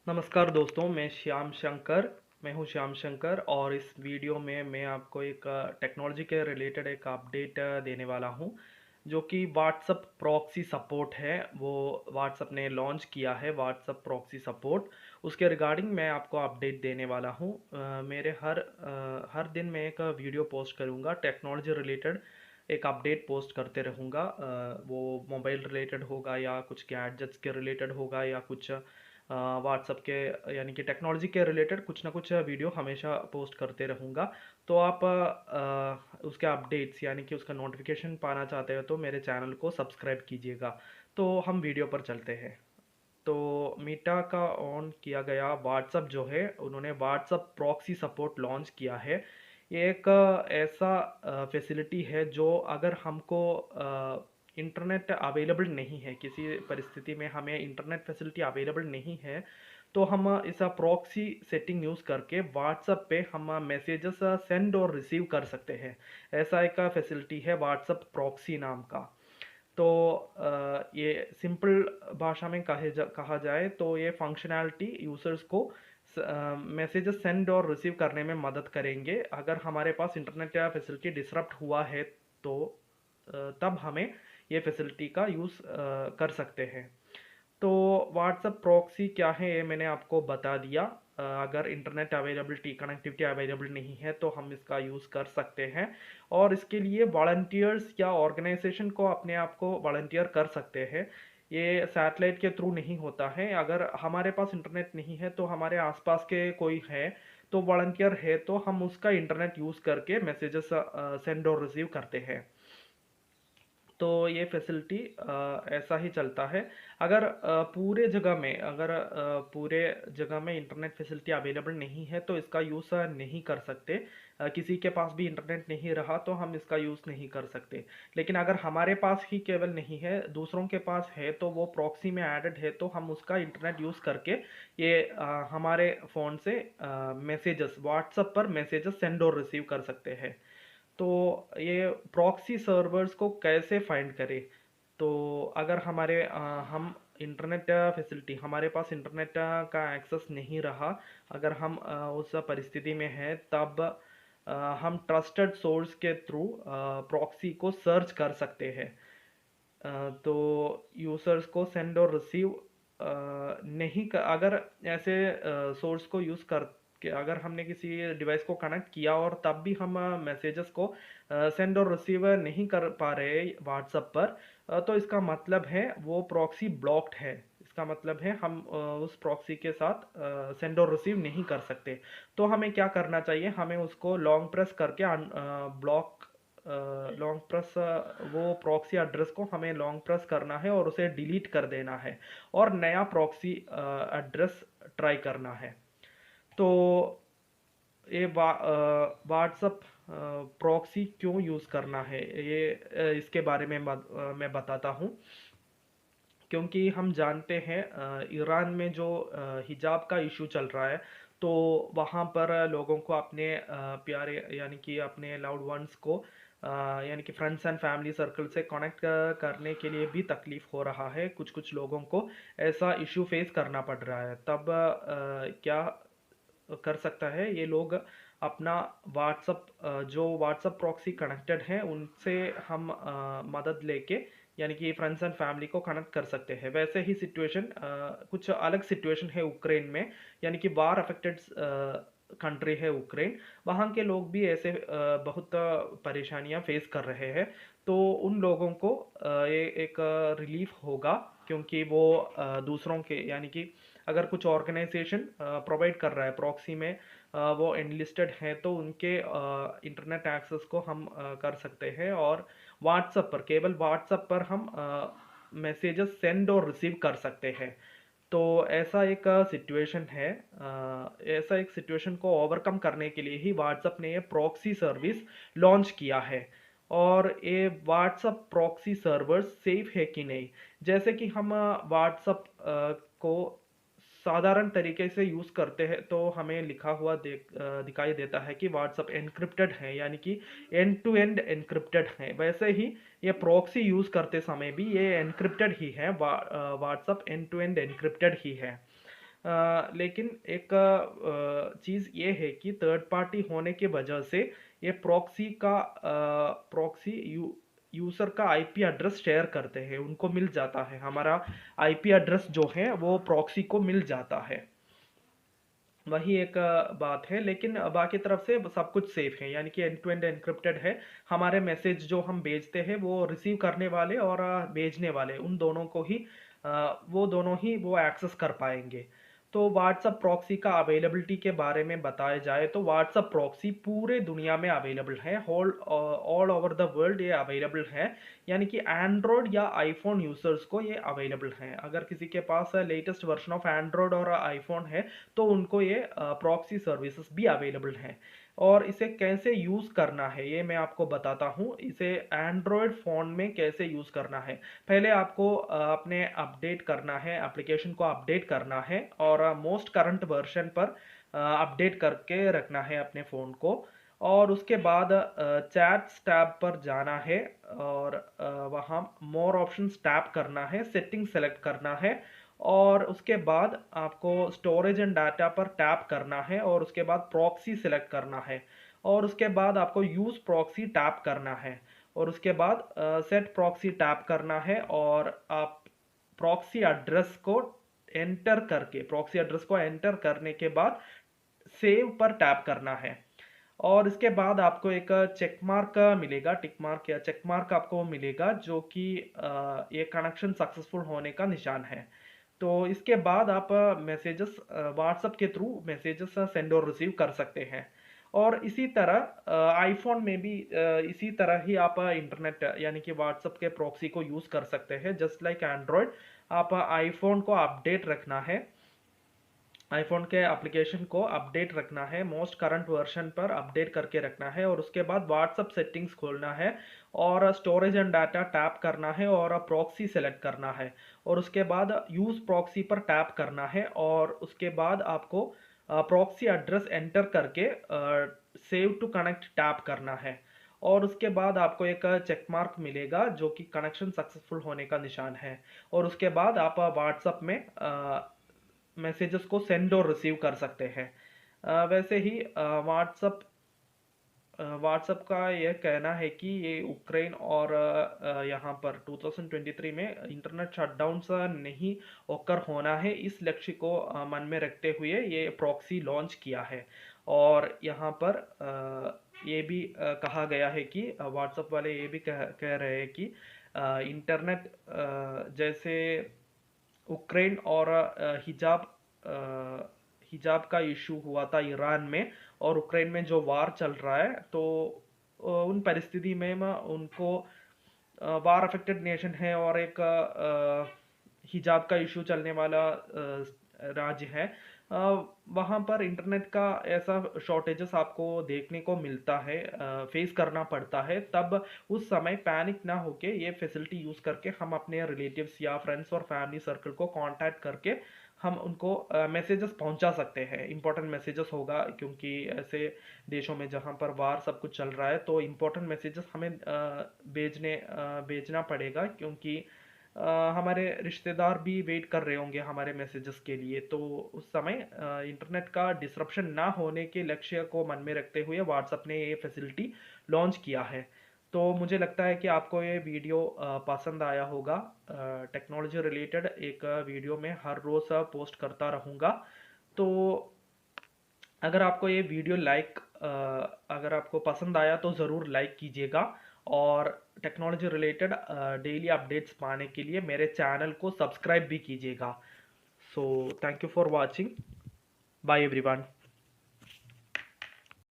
नमस्कार दोस्तों, मैं हूं श्याम शंकर और इस वीडियो में मैं आपको एक टेक्नोलॉजी के रिलेटेड एक अपडेट देने वाला हूं जो कि व्हाट्सएप प्रॉक्सी सपोर्ट है। वो व्हाट्सएप ने लॉन्च किया है व्हाट्सएप प्रॉक्सी सपोर्ट। उसके रिगार्डिंग मैं आपको अपडेट देने वाला हूं। मेरे हर दिन मैं एक वीडियो पोस्ट करूंगा टेक्नोलॉजी रिलेटेड, एक अपडेट पोस्ट करते रहूँगा। वो मोबाइल रिलेटेड होगा या कुछ गैजेट्स के रिलेटेड होगा या कुछ व्हाट्सएप के यानी कि टेक्नोलॉजी के रिलेटेड कुछ ना कुछ वीडियो हमेशा पोस्ट करते रहूँगा। तो आप उसके अपडेट्स यानी कि उसका नोटिफिकेशन पाना चाहते हो तो मेरे चैनल को सब्सक्राइब कीजिएगा। तो हम वीडियो पर चलते हैं। तो मीटा का ऑन किया गया व्हाट्सएप जो है, उन्होंने व्हाट्सएप प्रॉक्सी सपोर्ट लॉन्च किया है। ये एक ऐसा फैसिलिटी है जो अगर हमको इंटरनेट अवेलेबल नहीं है, किसी परिस्थिति में हमें इंटरनेट फैसिलिटी अवेलेबल नहीं है, तो हम इस प्रॉक्सी सेटिंग यूज़ करके व्हाट्सएप पे हम मैसेजेस सेंड और रिसीव कर सकते हैं। ऐसा एक फैसिलिटी है व्हाट्सएप प्रॉक्सी नाम का। तो ये सिंपल भाषा में कहा जाए तो ये फंक्शनैलिटी यूजर्स को मैसेजेस सेंड और रिसीव करने में मदद करेंगे। अगर हमारे पास इंटरनेट या फैसिलिटी डिसरप्ट हुआ है तो तब हमें ये फैसिलिटी का यूज़ कर सकते हैं। तो व्हाट्सएप प्रॉक्सी क्या है ये मैंने आपको बता दिया। अगर इंटरनेट अवेलेबिलिटी कनेक्टिविटी अवेलेबल नहीं है तो हम इसका यूज़ कर सकते हैं। और इसके लिए वॉलंटियर्स या ऑर्गेनाइजेशन को अपने आप को वॉलंटियर कर सकते हैं। ये सैटेलाइट के थ्रू नहीं होता है। अगर हमारे पास इंटरनेट नहीं है तो हमारे आसपास के कोई है तो वॉलंटियर है तो हम उसका इंटरनेट यूज़ करके मैसेजेस सेंड और रिसीव करते हैं। तो ये फैसिलिटी ऐसा ही चलता है। अगर पूरे जगह में इंटरनेट फैसिलिटी अवेलेबल नहीं है तो इसका यूज़ नहीं कर सकते। किसी के पास भी इंटरनेट नहीं रहा तो हम इसका यूज़ नहीं कर सकते। लेकिन अगर हमारे पास ही केवल नहीं है, दूसरों के पास है, तो वो प्रॉक्सी में ऐडेड है तो हम उसका इंटरनेट यूज़ करके ये हमारे फ़ोन से मैसेजेस व्हाट्सएप पर मैसेजेस सेंड और रिसीव कर सकते हैं। तो ये प्रॉक्सी सर्वर्स को कैसे फाइंड करें? तो अगर हम इंटरनेट फैसिलिटी हमारे पास इंटरनेट का एक्सेस नहीं रहा, अगर हम उस परिस्थिति में हैं तब हम ट्रस्टेड सोर्स के थ्रू प्रॉक्सी को सर्च कर सकते हैं। तो यूजर्स को सेंड और रिसीव नहीं अगर ऐसे सोर्स को यूज़ कर के अगर हमने किसी डिवाइस को कनेक्ट किया और तब भी हम मैसेजेस को सेंड और रिसीव नहीं कर पा रहे व्हाट्सएप पर, तो इसका मतलब है वो प्रॉक्सी ब्लॉक्ड है। इसका मतलब है हम उस प्रॉक्सी के साथ सेंड और रिसीव नहीं कर सकते। तो हमें क्या करना चाहिए, हमें उसको लॉन्ग प्रेस करके ब्लॉक लॉन्ग प्रेस वो प्रॉक्सी एड्रेस को हमें लॉन्ग प्रेस करना है और उसे डिलीट कर देना है और नया प्रॉक्सी एड्रेस ट्राई करना है। तो ये व्हाट्सअप प्रॉक्सी क्यों यूज़ करना है ये इसके बारे में मैं बताता हूँ। क्योंकि हम जानते हैं ईरान में जो हिजाब का इशू चल रहा है, तो वहाँ पर लोगों को अपने प्यारे यानी कि अपने लाउड वंस को यानी कि फ्रेंड्स एंड फैमिली सर्कल से कनेक्ट करने के लिए भी तकलीफ हो रहा है। कुछ कुछ लोगों को ऐसा इशू फेस करना पड़ रहा है। तब क्या कर सकता है ये लोग अपना व्हाट्सअप जो व्हाट्सअप प्रॉक्सी कनेक्टेड है उनसे हम मदद लेके यानी कि फ्रेंड्स एंड फैमिली को कनेक्ट कर सकते हैं। वैसे ही सिचुएशन कुछ अलग सिचुएशन है यूक्रेन में, यानी कि वार अफेक्टेड कंट्री है यूक्रेन। वहाँ के लोग भी ऐसे बहुत परेशानियाँ फेस कर रहे हैं। तो उन लोगों को ये एक रिलीफ होगा, क्योंकि वो दूसरों के यानी कि अगर कुछ ऑर्गेनाइजेशन प्रोवाइड कर रहा है प्रॉक्सी में, वो एनलिस्टेड हैं तो उनके इंटरनेट एक्सेस को हम कर सकते हैं और व्हाट्सएप पर केवल व्हाट्सएप पर हम मैसेजेस सेंड और रिसीव कर सकते हैं। तो ऐसा एक सिचुएशन है। ऐसा एक सिचुएशन को ओवरकम करने के लिए ही व्हाट्सएप ने ये प्रॉक्सी सर्विस लॉन्च किया है। और ये व्हाट्सएप प्रॉक्सी सर्वर सेफ है कि नहीं, जैसे कि हम व्हाट्सएप को साधारण तरीके से यूज़ करते हैं तो हमें लिखा हुआ दिखाई देता है कि व्हाट्सएप एन्क्रिप्टेड है, यानी कि एंड टू एंड एन्क्रिप्टेड है। वैसे ही ये प्रॉक्सी यूज़ करते समय भी ये एन्क्रिप्टेड ही है। WhatsApp end to end encrypted ही है। लेकिन एक चीज़ ये है कि थर्ड पार्टी होने की वजह से ये प्रॉक्सी यूज़र का आईपी एड्रेस शेयर करते हैं, उनको मिल जाता है, हमारा आईपी एड्रेस जो है वो प्रॉक्सी को मिल जाता है। वही एक बात है, लेकिन बाकी तरफ से सब कुछ सेफ है, यानी कि एंड टू एंड एन्क्रिप्टेड है। हमारे मैसेज जो हम भेजते हैं वो रिसीव करने वाले और भेजने वाले उन दोनों को ही वो दोनों ही वो एक्सेस कर पाएंगे। तो व्हाट्सअप प्रॉक्सी का अवेलेबिलिटी के बारे में बताया जाए तो व्हाट्सअप प्रॉक्सी पूरे दुनिया में अवेलेबल है, whole all over the world ये अवेलेबल है। यानी कि एंड्रॉयड या आईफोन यूजर्स को ये अवेलेबल है। अगर किसी के पास लेटेस्ट वर्जन ऑफ एंड्रॉयड और आईफोन है तो उनको ये प्रॉक्सी सर्विसेज भी अवेलेबल हैं। और इसे कैसे यूज़ करना है ये मैं आपको बताता हूँ। इसे एंड्रॉयड फ़ोन में कैसे यूज़ करना है, पहले आपको अपने अपडेट करना है, एप्लीकेशन को अपडेट करना है और मोस्ट करंट वर्जन पर अपडेट करके रखना है अपने फ़ोन को। और उसके बाद चैट्स टैब पर जाना है और वहाँ मोर ऑप्शंस टैप करना है, सेटिंग सेलेक्ट करना है और उसके बाद आपको स्टोरेज एंड डाटा पर टैप करना है और उसके बाद प्रॉक्सी सिलेक्ट करना है और उसके बाद आपको यूज़ प्रॉक्सी टैप करना है और उसके बाद सेट प्रॉक्सी टैप करना है और आप प्रॉक्सी एड्रेस को एंटर करने के बाद सेव पर टैप करना है। और इसके बाद आपको एक चेक मार्क मिलेगा, टिक मार्क या चेक मार्क आपको मिलेगा, जो कि ये कनेक्शन सक्सेसफुल होने का निशान है। तो इसके बाद आप मैसेजेस व्हाट्सएप के थ्रू मैसेजेस सेंड और रिसीव कर सकते हैं। और इसी तरह आईफोन में भी इसी तरह ही आप इंटरनेट यानी कि व्हाट्सएप के प्रॉक्सी को यूज़ कर सकते हैं, जस्ट लाइक एंड्रॉयड। आप आईफोन को अपडेट रखना है, आईफोन के एप्लीकेशन को अपडेट रखना है, मोस्ट करंट वर्जन पर अपडेट करके रखना है और उसके बाद व्हाट्सअप सेटिंग्स खोलना है और स्टोरेज एंड डाटा टैप करना है और प्रॉक्सी सेलेक्ट करना है और उसके बाद यूज़ प्रॉक्सी पर टैप करना है और उसके बाद आपको प्रॉक्सी एड्रेस एंटर करके सेव टू कनेक्ट टैप करना है और उसके बाद आपको एक चेक मार्क मिलेगा जो कि कनेक्शन सक्सेसफुल होने का निशान है। और उसके बाद आप व्हाट्सअप में मैसेजेस को सेंड और रिसीव कर सकते हैं। वैसे ही व्हाट्सअप का यह कहना है कि ये यूक्रेन और यहाँ पर 2023 में इंटरनेट शटडाउन्स नहीं ओकर होना है, इस लक्ष्य को मन में रखते हुए ये प्रॉक्सी लॉन्च किया है। और यहाँ पर ये भी कहा गया है कि व्हाट्सएप वाले ये भी कह रहे हैं कि इंटरनेट जैसे उक्रेन और हिजाब का इशू हुआ था ईरान में और उक्रेन में जो वार चल रहा है, तो उन परिस्थिति में उनको वार अफेक्टेड नेशन है और एक हिजाब का इशू चलने वाला राज्य है, वहाँ पर इंटरनेट का ऐसा शॉर्टेजेस आपको देखने को मिलता है, फेस करना पड़ता है। तब उस समय पैनिक ना होके ये फैसिलिटी यूज़ करके हम अपने रिलेटिव्स या फ्रेंड्स और फैमिली सर्कल को कांटेक्ट करके हम उनको मैसेजेस पहुंचा सकते हैं, इंपॉर्टेंट मैसेजेस होगा, क्योंकि ऐसे देशों में जहां पर वार सब कुछ चल रहा है तो इंपॉर्टेंट मैसेजेस हमें भेजना पड़ेगा, क्योंकि हमारे रिश्तेदार भी वेट कर रहे होंगे हमारे मैसेजेस के लिए। तो उस समय इंटरनेट का डिसरप्शन ना होने के लक्ष्य को मन में रखते हुए व्हाट्सएप ने ये फैसिलिटी लॉन्च किया है। तो मुझे लगता है कि आपको ये वीडियो पसंद आया होगा। टेक्नोलॉजी रिलेटेड एक वीडियो में हर रोज़ पोस्ट करता रहूँगा। तो अगर आपको पसंद आया तो ज़रूर लाइक कीजिएगा और टेक्नोलॉजी रिलेटेड डेली अपडेट्स पाने के लिए मेरे चैनल को सब्सक्राइब भी कीजिएगा। So thank you for watching. Bye everyone.